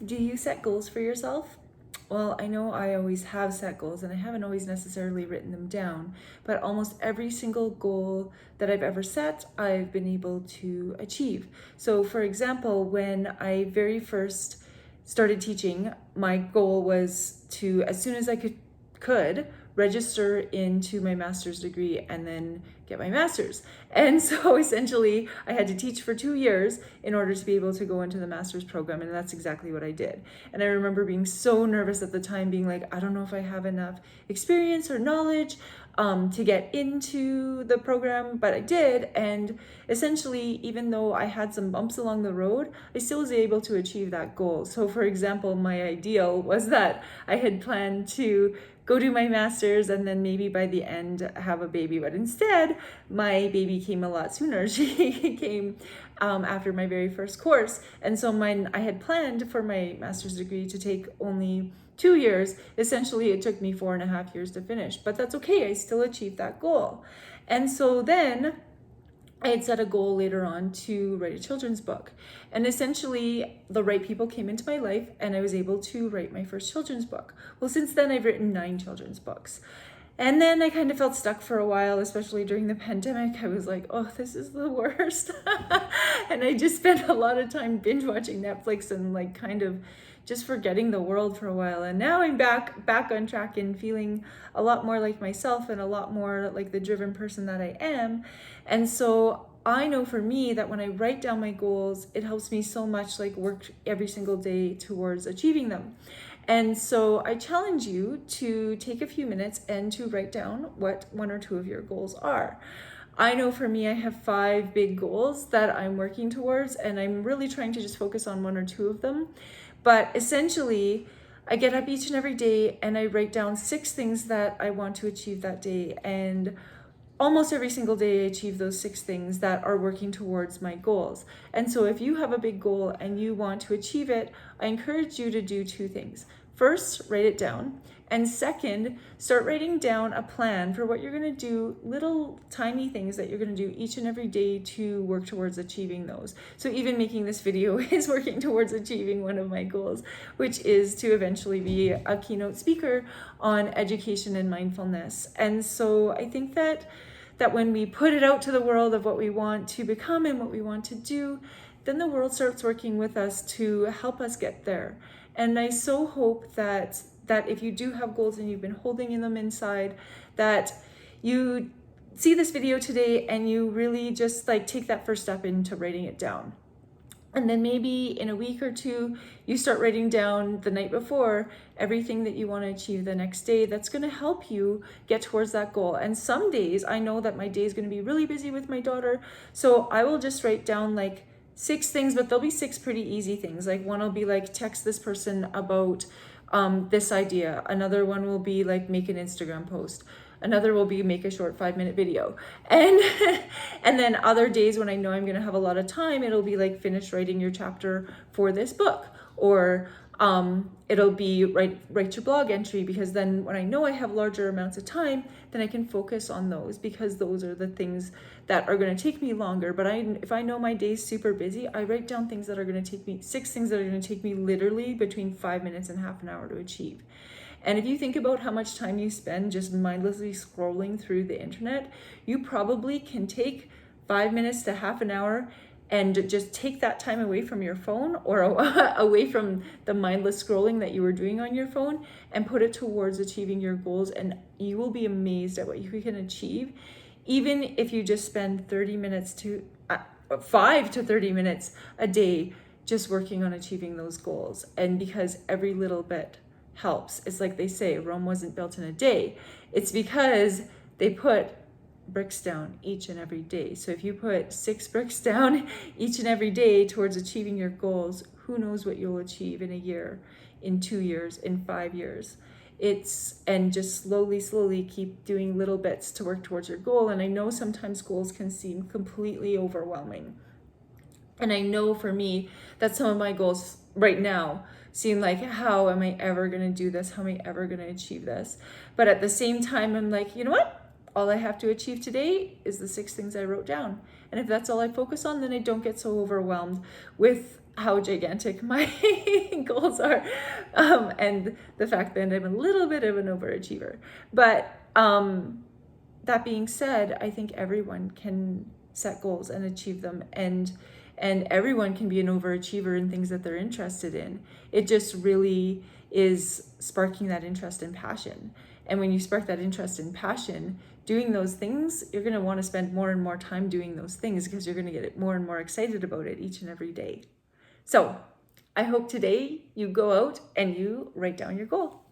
Do you set goals for yourself? Well, I know I always have set goals and I haven't always necessarily written them down, but almost every single goal that I've ever set, I've been able to achieve. So, for example, when I very first started teaching, my goal was to, as soon as I could register into my master's degree and then get my master's. And so essentially I had to teach for 2 years in order to be able to go into the master's program, and that's exactly what I did. And I remember being so nervous at the time, being like, I don't know if I have enough experience or knowledge to get into the program, but I did. And essentially, even though I had some bumps along the road, I still was able to achieve that goal. So for example, my ideal was that I had planned to go do my master's and then maybe by the end have a baby, but instead my baby came a lot sooner. She came after my very first course, and so I had planned for my master's degree to take only 2 years. Essentially it took me 4.5 years to finish, but that's okay, I still achieved that goal. And so then I had set a goal later on to write a children's book. And essentially, the right people came into my life and I was able to write my first children's book. Well, since then, I've written 9 children's books. And then I kind of felt stuck for a while, especially during the pandemic. I was like, oh, this is the worst. And I just spent a lot of time binge watching Netflix and like kind of just forgetting the world for a while. And now I'm back on track and feeling a lot more like myself and a lot more like the driven person that I am. And so I know for me that when I write down my goals, it helps me so much like work every single day towards achieving them. And so I challenge you to take a few minutes and to write down what 1 or 2 of your goals are. I know for me, I have 5 big goals that I'm working towards, and I'm really trying to just focus on 1 or 2 of them. But essentially, I get up each and every day and I write down 6 things that I want to achieve that day. And almost every single day I achieve those 6 things that are working towards my goals. And so if you have a big goal and you want to achieve it, I encourage you to do 2 things. First, write it down. And second, start writing down a plan for what you're going to do, little tiny things that you're going to do each and every day to work towards achieving those. So even making this video is working towards achieving one of my goals, which is to eventually be a keynote speaker on education and mindfulness. And so I think that when we put it out to the world of what we want to become and what we want to do, then the world starts working with us to help us get there. And I so hope that if you do have goals and you've been holding in them inside, that you see this video today and you really just like take that first step into writing it down. And then maybe in a week or 2, you start writing down the night before everything that you want to achieve the next day. That's going to help you get towards that goal. And some days, I know that my day is going to be really busy with my daughter. So I will just write down like 6 things, but there'll be 6 pretty easy things. Like one will be like text this person about this idea. Another one will be like make an Instagram post. Another will be make a short 5-minute video. And and then other days when I know I'm gonna have a lot of time, it'll be like finish writing your chapter for this book. Or it'll be write your blog entry, because then when I know I have larger amounts of time, then I can focus on those, because those are the things that are going to take me longer. But if I know my day's super busy, I write down things that are going to take me 6 things that are going to take me literally between 5 minutes and half an hour to achieve. And if you think about how much time you spend just mindlessly scrolling through the internet, you probably can take 5 minutes to half an hour and just take that time away from your phone or away from the mindless scrolling that you were doing on your phone and put it towards achieving your goals. And you will be amazed at what you can achieve, even if you just spend 30 minutes to 5 to 30 minutes a day just working on achieving those goals. And because every little bit helps. It's like they say, Rome wasn't built in a day. It's because they put bricks down each and every day. So if you put 6 bricks down each and every day towards achieving your goals, who knows what you'll achieve in a year, in 2 years, in 5 years. And just slowly keep doing little bits to work towards your goal. And I know sometimes goals can seem completely overwhelming. And I know for me that some of my goals right now seem like, how am I ever going to do this? How am I ever going to achieve this? But at the same time, I'm like, you know what? All I have to achieve today is the 6 things I wrote down. And if that's all I focus on, then I don't get so overwhelmed with how gigantic my goals are, and the fact that I'm a little bit of an overachiever. But that being said, I think everyone can set goals and achieve them, and everyone can be an overachiever in things that they're interested in. It just really is sparking that interest and passion. And when you spark that interest and passion, doing those things, you're going to want to spend more and more time doing those things because you're going to get more and more excited about it each and every day. So I hope today you go out and you write down your goal.